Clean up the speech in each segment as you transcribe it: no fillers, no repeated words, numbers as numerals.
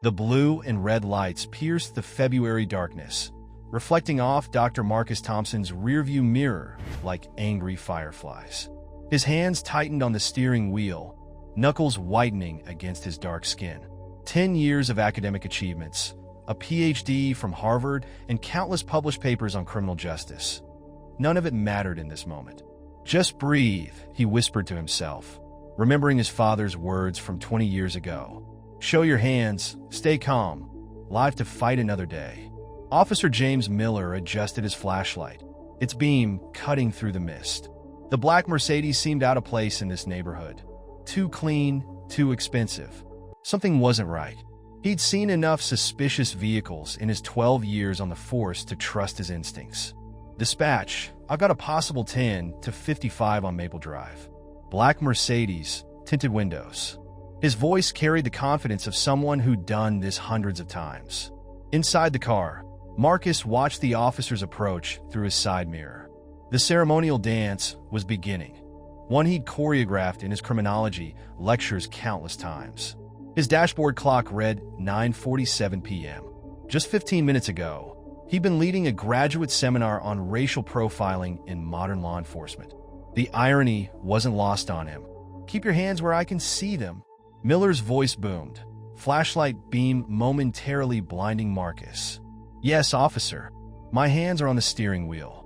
The blue and red lights pierced the February darkness, reflecting off Dr. Marcus Thompson's rearview mirror like angry fireflies. His hands tightened on the steering wheel, knuckles whitening against his dark skin. 10 years of academic achievements, a PhD from Harvard, and countless published papers on criminal justice. None of it mattered in this moment. "Just breathe," he whispered to himself, remembering his father's words from 20 years ago. "Show your hands, stay calm, live to fight another day." Officer James Miller adjusted his flashlight, its beam cutting through the mist. The black Mercedes seemed out of place in this neighborhood. Too clean, too expensive. Something wasn't right. He'd seen enough suspicious vehicles in his 12 years on the force to trust his instincts. "Dispatch, I've got a possible 10 to 55 on Maple Drive. Black Mercedes, tinted windows." His voice carried the confidence of someone who'd done this hundreds of times. Inside the car, Marcus watched the officers approach through his side mirror. The ceremonial dance was beginning, one he'd choreographed in his criminology lectures countless times. His dashboard clock read 9:47 p.m. Just 15 minutes ago, he'd been leading a graduate seminar on racial profiling in modern law enforcement. The irony wasn't lost on him. "Keep your hands where I can see them," Miller's voice boomed, flashlight beam momentarily blinding Marcus. "Yes, officer. My hands are on the steering wheel."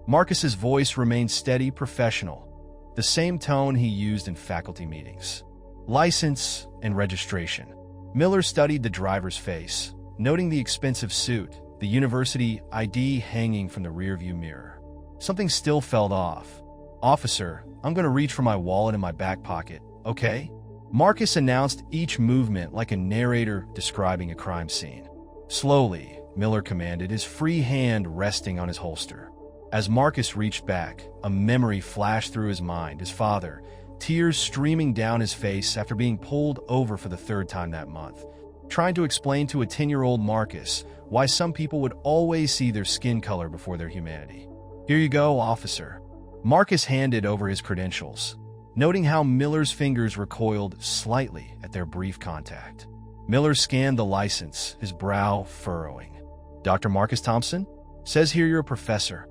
Marcus's voice remained steady, professional, the same tone he used in faculty meetings. "License and registration." Miller studied the driver's face, noting the expensive suit, the university ID hanging from the rearview mirror. Something still felt off. "Officer, I'm going to reach for my wallet in my back pocket, okay?" Marcus announced each movement like a narrator describing a crime scene. "Slowly," Miller commanded, his free hand resting on his holster. As Marcus reached back, a memory flashed through his mind, his father, tears streaming down his face after being pulled over for the third time that month, trying to explain to a 10-year-old Marcus why some people would always see their skin color before their humanity. "Here you go, officer." Marcus handed over his credentials, noting how Miller's fingers recoiled slightly at their brief contact. Miller scanned the license, his brow furrowing. "Dr. Marcus Thompson? Says here you're a professor."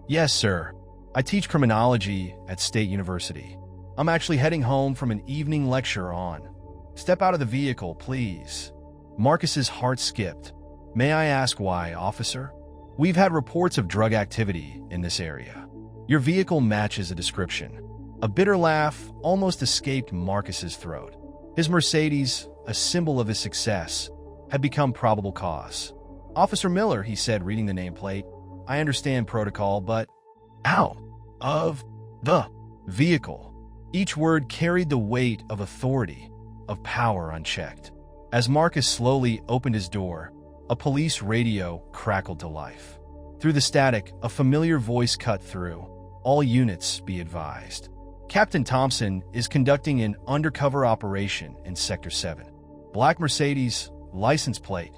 "Yes, sir. I teach criminology at State University. I'm actually heading home from an evening lecture on." "Step out of the vehicle, please." Marcus's heart skipped. "May I ask why, officer?" "We've had reports of drug activity in this area. Your vehicle matches a description." A bitter laugh almost escaped Marcus's throat. His Mercedes, a symbol of his success, had become probable cause. "Officer Miller," he said, reading the nameplate, "I understand protocol, but out of the vehicle." Each word carried the weight of authority, of power unchecked. As Marcus slowly opened his door, a police radio crackled to life. Through the static, a familiar voice cut through. "All units be advised. Captain Thompson is conducting an undercover operation in Sector 7. Black Mercedes, license plate."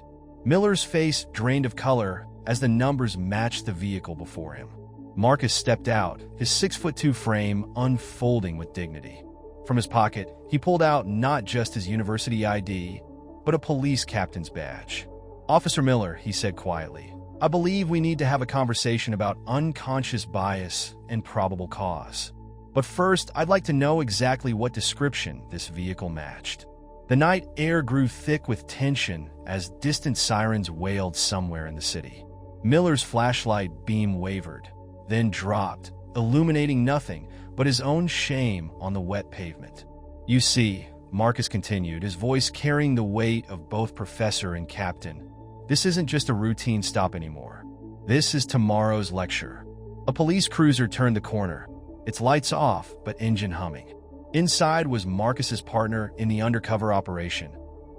Miller's face drained of color as the numbers matched the vehicle before him. Marcus stepped out, his 6'2" frame unfolding with dignity. From his pocket, he pulled out not just his university ID, but a police captain's badge. "Officer Miller," he said quietly, "I believe we need to have a conversation about unconscious bias and probable cause. But first, I'd like to know exactly what description this vehicle matched." The night air grew thick with tension as distant sirens wailed somewhere in the city. Miller's flashlight beam wavered, then dropped, illuminating nothing but his own shame on the wet pavement. "You see," Marcus continued, his voice carrying the weight of both professor and captain, "this isn't just a routine stop anymore. This is tomorrow's lecture." A police cruiser turned the corner, its lights off but engine humming. Inside was Marcus's partner in the undercover operation,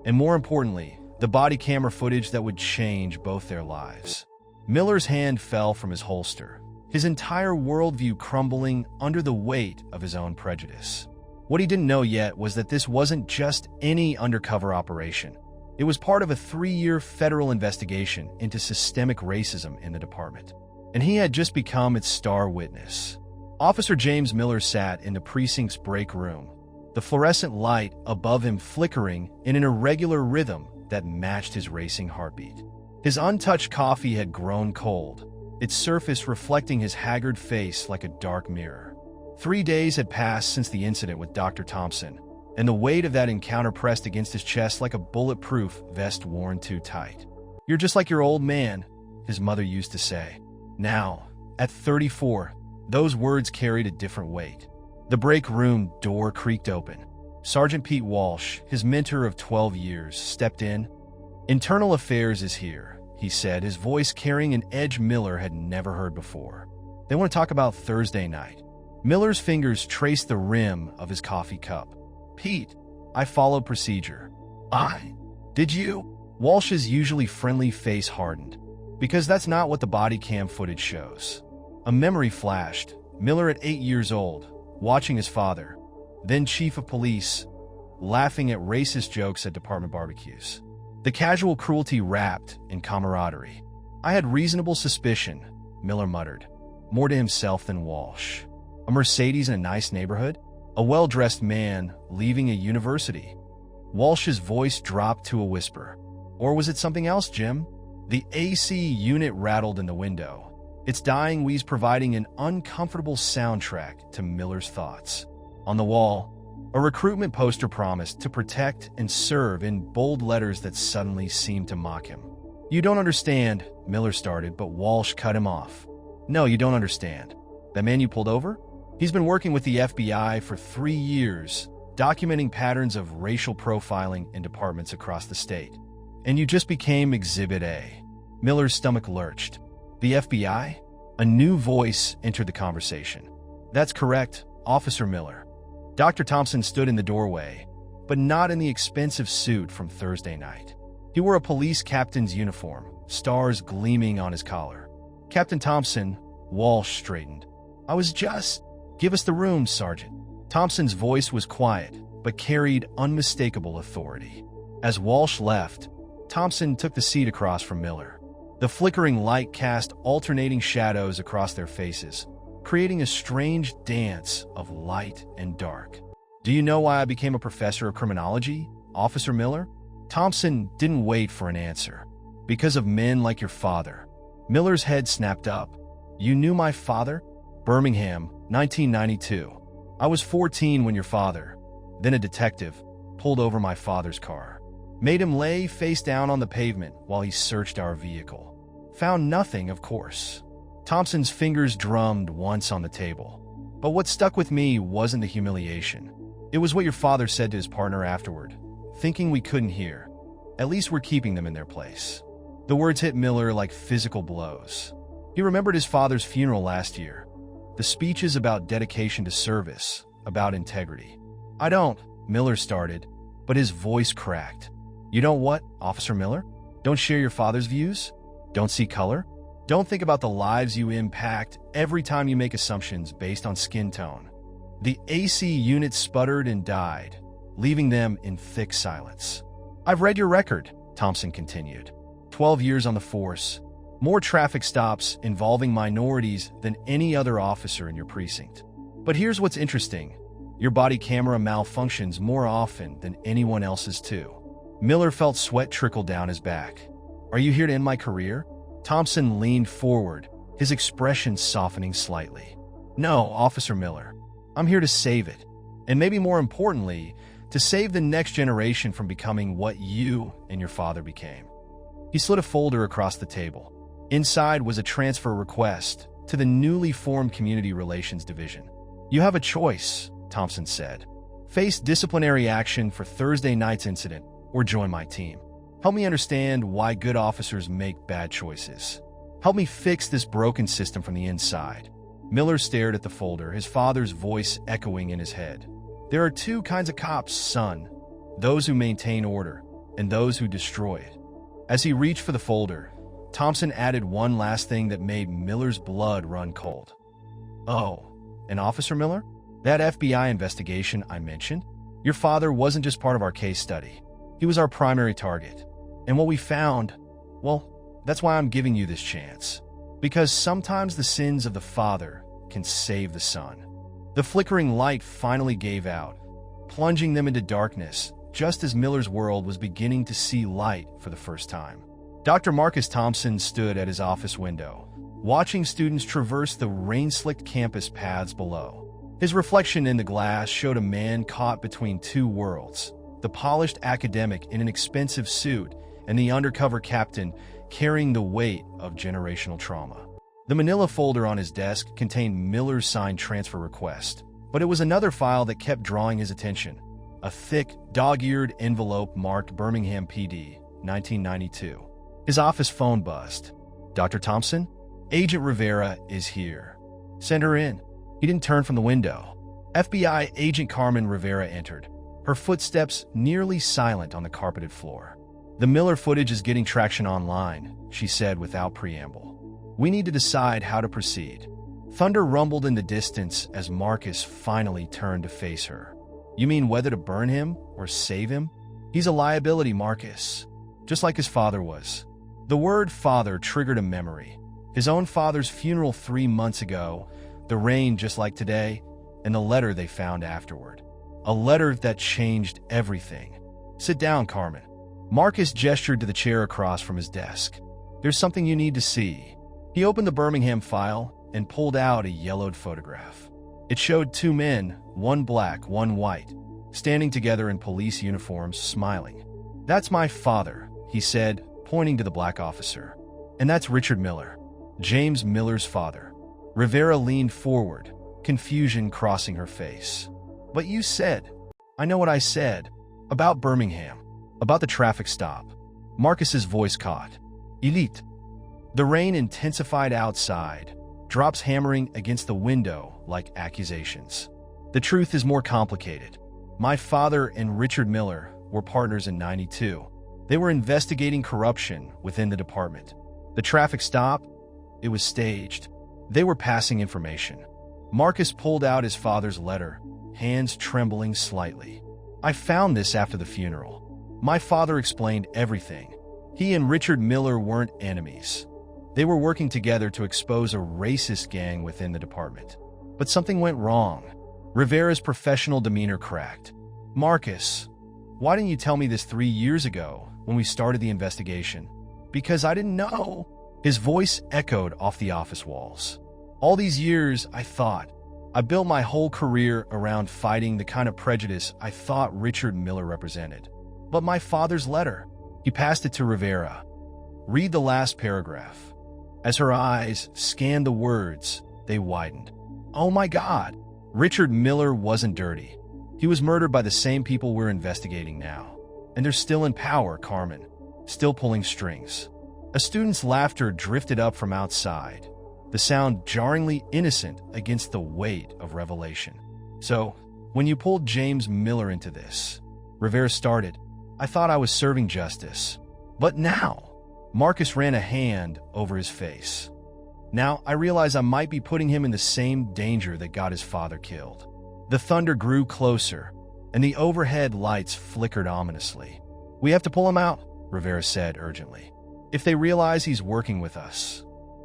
and more importantly, the body camera footage that would change both their lives. Miller's hand fell from his holster, his entire worldview crumbling under the weight of his own prejudice. What he didn't know yet was that this wasn't just any undercover operation. It was part of a 3-year federal investigation into systemic racism in the department, and he had just become its star witness. Officer James Miller sat in the precinct's break room, the fluorescent light above him flickering in an irregular rhythm that matched his racing heartbeat. His untouched coffee had grown cold, its surface reflecting his haggard face like a dark mirror. 3 days had passed since the incident with Dr. Thompson, and the weight of that encounter pressed against his chest like a bulletproof vest worn too tight. "You're just like your old man," his mother used to say. Now, at 34, those words carried a different weight. The break room door creaked open. Sergeant Pete Walsh, his mentor of 12 years, stepped in. "Internal Affairs is here," he said, his voice carrying an edge Miller had never heard before. "They want to talk about Thursday night." Miller's fingers traced the rim of his coffee cup. "Pete, I followed procedure." Did you?" Walsh's usually friendly face hardened. "Because that's not what the body cam footage shows." A memory flashed. Miller at 8 years old, watching his father, then chief of police, laughing at racist jokes at department barbecues. The casual cruelty wrapped in camaraderie. "I had reasonable suspicion," Miller muttered, more to himself than Walsh. A Mercedes in a nice neighborhood? A well-dressed man leaving a university? Walsh's voice dropped to a whisper. "Or was it something else, Jim?" The AC unit rattled in the window, its dying wheeze providing an uncomfortable soundtrack to Miller's thoughts. On the wall, a recruitment poster promised to protect and serve in bold letters that suddenly seemed to mock him. "You don't understand," Miller started, but Walsh cut him off. "No, you don't understand. That man you pulled over? He's been working with the FBI for 3 years, documenting patterns of racial profiling in departments across the state. And you just became Exhibit A." Miller's stomach lurched. "The FBI?" A new voice entered the conversation. "That's correct, Officer Miller." Dr. Thompson stood in the doorway, but not in the expensive suit from Thursday night. He wore a police captain's uniform, stars gleaming on his collar. "Captain Thompson," Walsh straightened. "I was just—" "Give us the room, Sergeant." Thompson's voice was quiet, but carried unmistakable authority. As Walsh left, Thompson took the seat across from Miller. The flickering light cast alternating shadows across their faces, creating a strange dance of light and dark. "Do you know why I became a professor of criminology, Officer Miller?" Thompson didn't wait for an answer. "Because of men like your father." Miller's head snapped up. "You knew my father?" "Birmingham, 1992. I was 14 when your father, then a detective, pulled over my father's car. Made him lay face down on the pavement while he searched our vehicle. Found nothing, of course." Thompson's fingers drummed once on the table. "But what stuck with me wasn't the humiliation. It was what your father said to his partner afterward, thinking we couldn't hear. At least we're keeping them in their place." The words hit Miller like physical blows. He remembered his father's funeral last year. The speeches about dedication to service, about integrity. "I don't," Miller started, but his voice cracked. "You don't what, Officer Miller? Don't share your father's views? Don't see color? Don't think about the lives you impact every time you make assumptions based on skin tone?" The AC unit sputtered and died, leaving them in thick silence. "I've read your record," Thompson continued. 12 years on the force, more traffic stops involving minorities than any other officer in your precinct. But here's what's interesting. Your body camera malfunctions more often than anyone else's too." Miller felt sweat trickle down his back. "Are you here to end my career?" Thompson leaned forward, his expression softening slightly. "No, Officer Miller. I'm here to save it. And maybe more importantly, to save the next generation from becoming what you and your father became." He slid a folder across the table. Inside was a transfer request to the newly formed Community Relations Division. "You have a choice," Thompson said. "Face disciplinary action for Thursday night's incident, or join my team. Help me understand why good officers make bad choices. Help me fix this broken system from the inside." Miller stared at the folder, his father's voice echoing in his head. "There are 2 kinds of cops, son. Those who maintain order, and those who destroy it." As he reached for the folder, Thompson added one last thing that made Miller's blood run cold. "Oh, and Officer Miller? That FBI investigation I mentioned? Your father wasn't just part of our case study. He was our primary target. And what we found, well, that's why I'm giving you this chance. Because sometimes the sins of the father can save the son." The flickering light finally gave out, plunging them into darkness just as Miller's world was beginning to see light for the first time. Dr. Marcus Thompson stood at his office window, watching students traverse the rain-slicked campus paths below. His reflection in the glass showed a man caught between two worlds, the polished academic in an expensive suit and the undercover captain carrying the weight of generational trauma. The manila folder on his desk contained Miller's signed transfer request, but it was another file that kept drawing his attention. A thick, dog-eared envelope marked Birmingham PD, 1992. His office phone buzzed. "Dr. Thompson? Agent Rivera is here. Send her in." He didn't turn from the window. FBI Agent Carmen Rivera entered, her footsteps nearly silent on the carpeted floor. "The Miller footage is getting traction online," she said without preamble. "We need to decide how to proceed." Thunder rumbled in the distance as Marcus finally turned to face her. "You mean whether to burn him or save him? He's a liability, Marcus. Just like his father was." The word father triggered a memory. His own father's funeral 3 months ago, the rain just like today, and the letter they found afterward. A letter that changed everything. "Sit down, Carmen." Marcus gestured to the chair across from his desk. "There's something you need to see." He opened the Birmingham file and pulled out a yellowed photograph. It showed two men, one black, one white, standing together in police uniforms, smiling. "That's my father," he said, pointing to the black officer. "And that's Richard Miller, James Miller's father." Rivera leaned forward, confusion crossing her face. "But you said—" "I know what I said. About Birmingham. About the traffic stop." Marcus's voice caught. "Elite." The rain intensified outside, drops hammering against the window like accusations. "The truth is more complicated. My father and Richard Miller were partners in '92. They were investigating corruption within the department. The traffic stop, it was staged. They were passing information." Marcus pulled out his father's letter, hands trembling slightly. "I found this after the funeral. My father explained everything. He and Richard Miller weren't enemies. They were working together to expose a racist gang within the department. But something went wrong." Rivera's professional demeanor cracked. "Marcus, why didn't you tell me this 3 years ago when we started the investigation?" "Because I didn't know." His voice echoed off the office walls. "All these years, I thought. I built my whole career around fighting the kind of prejudice I thought Richard Miller represented. But my father's letter." He passed it to Rivera. "Read the last paragraph." As her eyes scanned the words, they widened. "Oh my God! Richard Miller wasn't dirty. He was murdered by the same people we're investigating now. And they're still in power, Carmen. Still pulling strings." A student's laughter drifted up from outside, the sound jarringly innocent against the weight of revelation. "So, when you pulled James Miller into this," Rivera started, "I thought I was serving justice. But now," Marcus ran a hand over his face, "now I realize I might be putting him in the same danger that got his father killed." The thunder grew closer, and the overhead lights flickered ominously. "We have to pull him out," Rivera said urgently. "If they realize he's working with us,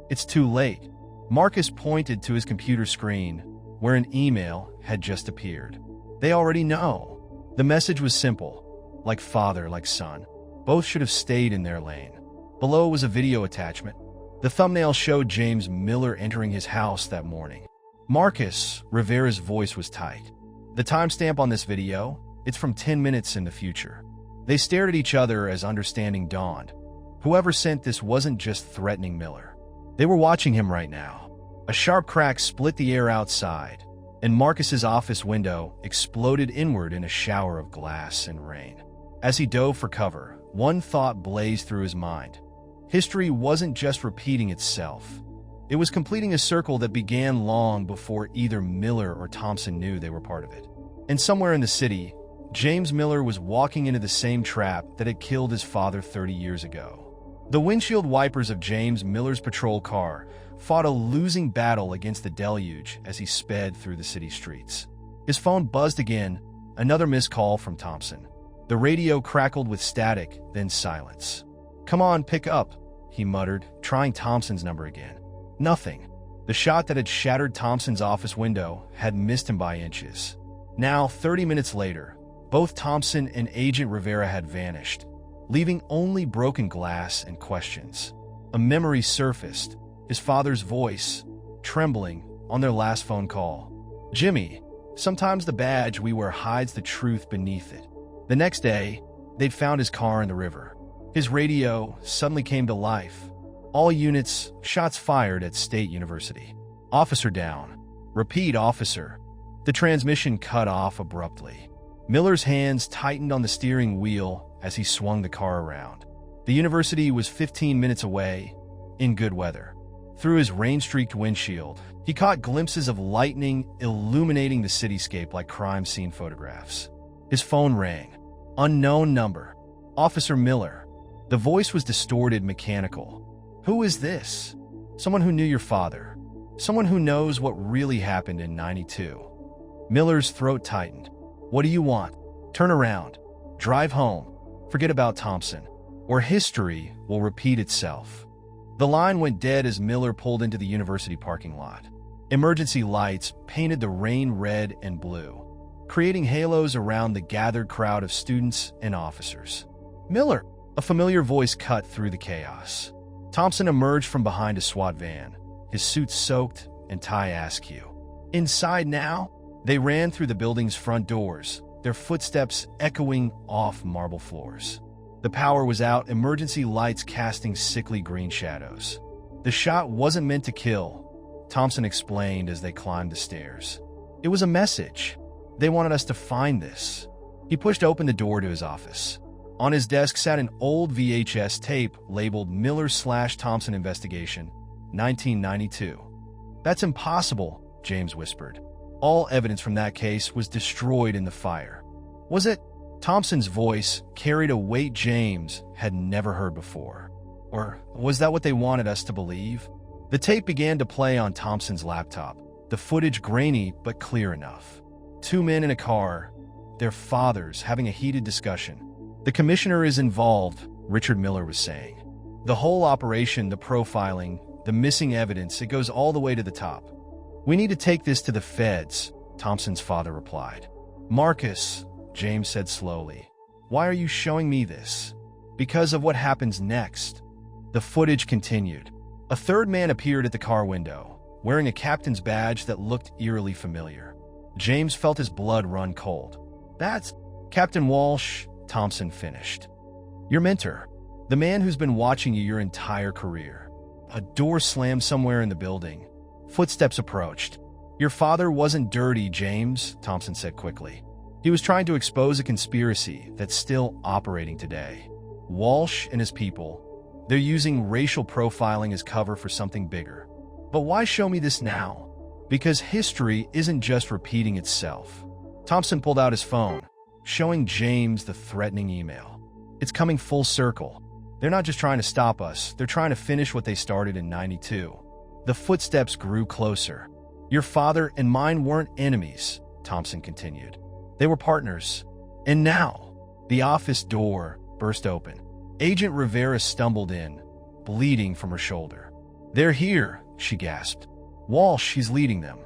it's too late." Marcus pointed to his computer screen, where an email had just appeared. "They already know." The message was simple, like father, like son. Both should have stayed in their lane. Below was a video attachment. The thumbnail showed James Miller entering his house that morning. "Marcus," Rivera's voice was tight. "The timestamp on this video, it's from 10 minutes in the future." They stared at each other as understanding dawned. Whoever sent this wasn't just threatening Miller. They were watching him right now. A sharp crack split the air outside, and Marcus's office window exploded inward in a shower of glass and rain. As he dove for cover, one thought blazed through his mind. History wasn't just repeating itself. It was completing a circle that began long before either Miller or Thompson knew they were part of it. And somewhere in the city, James Miller was walking into the same trap that had killed his father 30 years ago. The windshield wipers of James Miller's patrol car fought a losing battle against the deluge as he sped through the city streets. His phone buzzed again, another missed call from Thompson. The radio crackled with static, then silence. "Come on, pick up," he muttered, trying Thompson's number again. Nothing. The shot that had shattered Thompson's office window had missed him by inches. Now, 30 minutes later, Both Thompson and Agent Rivera had vanished, leaving only broken glass and questions. A memory surfaced, his father's voice, trembling, on their last phone call. "Jimmy, sometimes the badge we wear hides the truth beneath it." The next day, they'd found his car in the river. His radio suddenly came to life. "All units, shots fired at State University. Officer down. Repeat, officer." The transmission cut off abruptly. Miller's hands tightened on the steering wheel as he swung the car around. The university was 15 minutes away, in good weather. Through his rain-streaked windshield, he caught glimpses of lightning illuminating the cityscape like crime scene photographs. His phone rang. Unknown number. "Officer Miller." The voice was distorted, mechanical. "Who is this?" "Someone who knew your father. Someone who knows what really happened in '92. Miller's throat tightened. "What do you want? Turn around. Drive home. Forget about Thompson, or history will repeat itself." The line went dead as Miller pulled into the university parking lot. Emergency lights painted the rain red and blue, creating halos around the gathered crowd of students and officers. "Miller!" A familiar voice cut through the chaos. Thompson emerged from behind a SWAT van, his suit soaked and tie askew. "Inside now?" They ran through the building's front doors, their footsteps echoing off marble floors. The power was out, emergency lights casting sickly green shadows. "The shot wasn't meant to kill," Thompson explained as they climbed the stairs. "It was a message. They wanted us to find this." He pushed open the door to his office. On his desk sat an old VHS tape labeled Miller/Thompson Investigation, 1992. "That's impossible," James whispered. "All evidence from that case was destroyed in the fire." "Was it?" Thompson's voice carried a weight James had never heard before. "Or was that what they wanted us to believe?" The tape began to play on Thompson's laptop, the footage grainy but clear enough. Two men in a car, their fathers having a heated discussion. "The commissioner is involved," Richard Miller was saying. "The whole operation, the profiling, the missing evidence, it goes all the way to the top." "We need to take this to the feds," Thompson's father replied. "Marcus," James said slowly, "why are you showing me this?" "Because of what happens next." The footage continued. A third man appeared at the car window, wearing a captain's badge that looked eerily familiar. James felt his blood run cold. "That's Captain Walsh," Thompson finished. "Your mentor. The man who's been watching you your entire career." A door slammed somewhere in the building. Footsteps approached. "Your father wasn't dirty, James," Thompson said quickly. "He was trying to expose a conspiracy that's still operating today. Walsh and his people, they're using racial profiling as cover for something bigger." "But why show me this now?" "Because history isn't just repeating itself." Thompson pulled out his phone, showing James the threatening email. "It's coming full circle. They're not just trying to stop us, they're trying to finish what they started in '92. The footsteps grew closer. "Your father and mine weren't enemies," Thompson continued. "They were partners. And now," the office door burst open. Agent Rivera stumbled in, bleeding from her shoulder. "They're here," she gasped. "Walsh, he's leading them."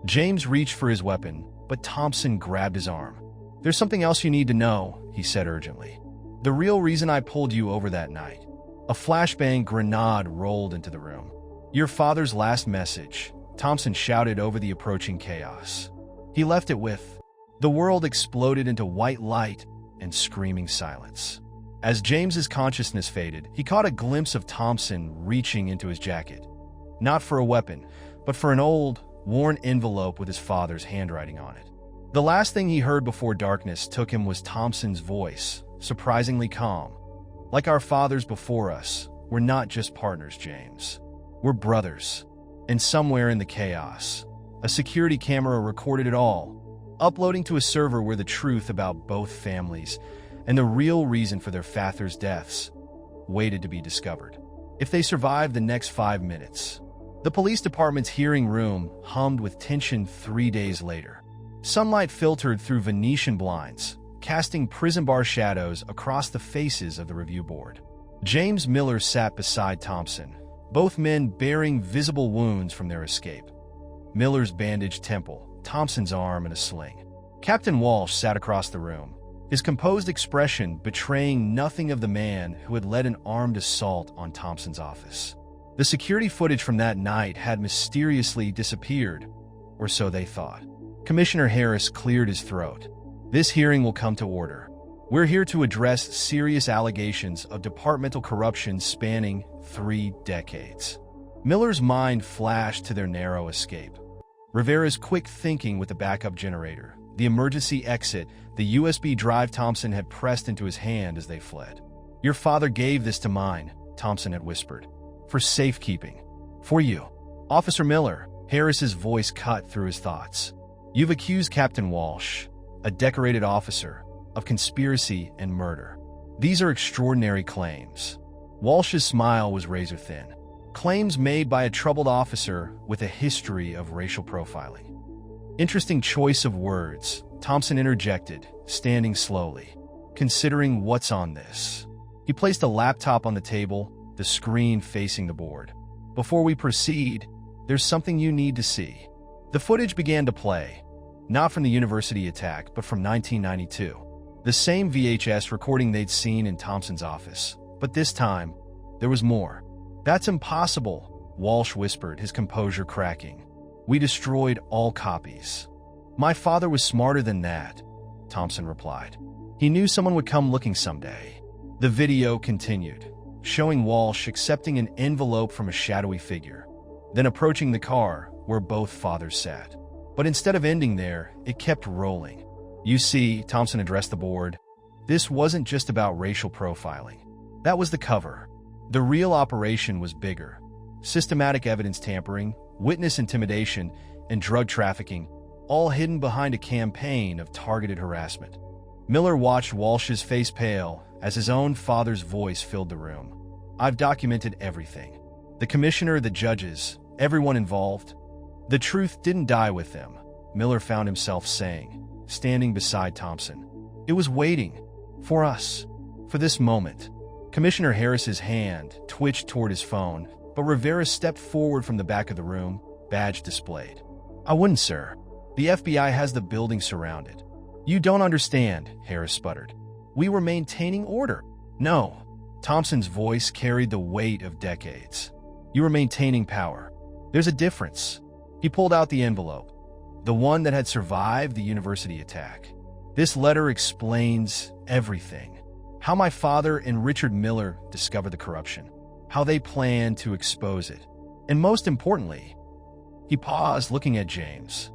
James reached for his weapon, but Thompson grabbed his arm. "There's something else you need to know," he said urgently. "The real reason I pulled you over that night." A flashbang grenade rolled into the room. "Your father's last message," Thompson shouted over the approaching chaos. He left it with, the world exploded into white light and screaming silence. As James's consciousness faded, he caught a glimpse of Thompson reaching into his jacket. Not for a weapon, but for an old, worn envelope with his father's handwriting on it. The last thing he heard before darkness took him was Thompson's voice, surprisingly calm. "Like our fathers before us, we're not just partners, James. We're brothers." And somewhere in the chaos, a security camera recorded it all, uploading to a server where the truth about both families and the real reason for their fathers' deaths waited to be discovered. If they survived the next 5 minutes. The police department's hearing room hummed with tension 3 days later. Sunlight filtered through Venetian blinds, casting prison bar shadows across the faces of the review board. James Miller sat beside Thompson, both men bearing visible wounds from their escape. Miller's bandaged temple, Thompson's arm in a sling. Captain Walsh sat across the room, his composed expression betraying nothing of the man who had led an armed assault on Thompson's office. The security footage from that night had mysteriously disappeared, or so they thought. Commissioner Harris cleared his throat. This hearing will come to order. We're here to address serious allegations of departmental corruption spanning 3 decades. Miller's mind flashed to their narrow escape. Rivera's quick thinking with the backup generator, the emergency exit, the USB drive Thompson had pressed into his hand as they fled. Your father gave this to mine, Thompson had whispered. For safekeeping. For you. Officer Miller, Harris's voice cut through his thoughts. You've accused Captain Walsh, a decorated officer, of conspiracy and murder. These are extraordinary claims. Walsh's smile was razor-thin. Claims made by a troubled officer with a history of racial profiling. Interesting choice of words, Thompson interjected, standing slowly. Considering what's on this. He placed a laptop on the table, the screen facing the board. Before we proceed, there's something you need to see. The footage began to play, not from the university attack, but from 1992. The same VHS recording they'd seen in Thompson's office. But this time, there was more. That's impossible, Walsh whispered, his composure cracking. We destroyed all copies. My father was smarter than that, Thompson replied. He knew someone would come looking someday. The video continued, showing Walsh accepting an envelope from a shadowy figure, then approaching the car where both fathers sat. But instead of ending there, it kept rolling. You see, Thompson addressed the board, this wasn't just about racial profiling. That was the cover. The real operation was bigger. Systematic evidence tampering, witness intimidation, and drug trafficking, all hidden behind a campaign of targeted harassment. Miller watched Walsh's face pale as his own father's voice filled the room. I've documented everything. The commissioner, the judges, everyone involved. The truth didn't die with them, Miller found himself saying, standing beside Thompson. It was waiting. For us. For this moment. Commissioner Harris's hand twitched toward his phone, but Rivera stepped forward from the back of the room, badge displayed. I wouldn't, sir. The FBI has the building surrounded. You don't understand, Harris sputtered. We were maintaining order. No. Thompson's voice carried the weight of decades. You were maintaining power. There's a difference. He pulled out the envelope, the one that had survived the university attack. This letter explains everything. How my father and Richard Miller discovered the corruption. How they planned to expose it. And most importantly, he paused looking at James.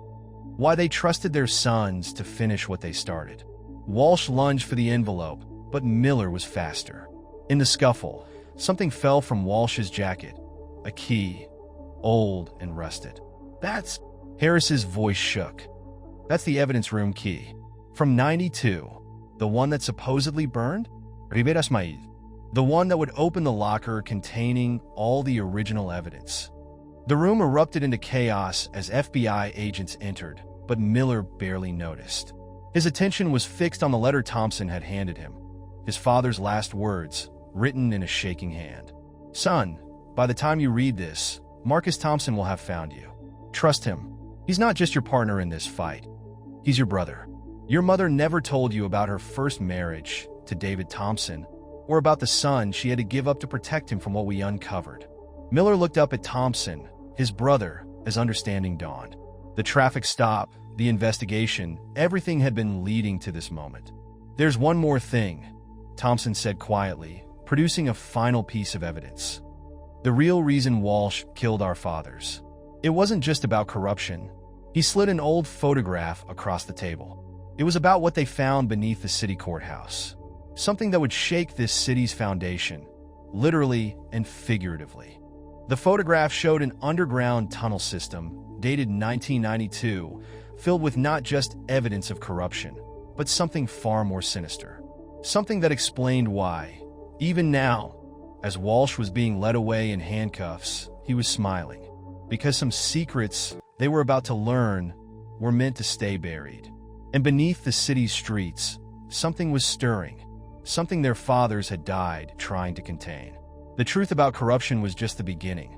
Why they trusted their sons to finish what they started. Walsh lunged for the envelope, but Miller was faster. In the scuffle, something fell from Walsh's jacket. A key, old and rusted. That's... Harris's voice shook. That's the evidence room key. From 92. The one that supposedly burned? Rivera's Maid. The one that would open the locker containing all the original evidence. The room erupted into chaos as FBI agents entered, but Miller barely noticed. His attention was fixed on the letter Thompson had handed him. His father's last words, written in a shaking hand. Son, by the time you read this, Marcus Thompson will have found you. Trust him. He's not just your partner in this fight. He's your brother. Your mother never told you about her first marriage to David Thompson, or about the son she had to give up to protect him from what we uncovered. Miller looked up at Thompson, his brother, as understanding dawned. The traffic stop, the investigation, everything had been leading to this moment. There's one more thing, Thompson said quietly, producing a final piece of evidence. The real reason Walsh killed our fathers. It wasn't just about corruption. He slid an old photograph across the table. It was about what they found beneath the city courthouse. Something that would shake this city's foundation, literally and figuratively. The photograph showed an underground tunnel system, dated 1992, filled with not just evidence of corruption, but something far more sinister. Something that explained why, even now, as Walsh was being led away in handcuffs, he was smiling. Because some secrets they were about to learn were meant to stay buried. And beneath the city's streets, something was stirring. Something their fathers had died trying to contain. The truth about corruption was just the beginning.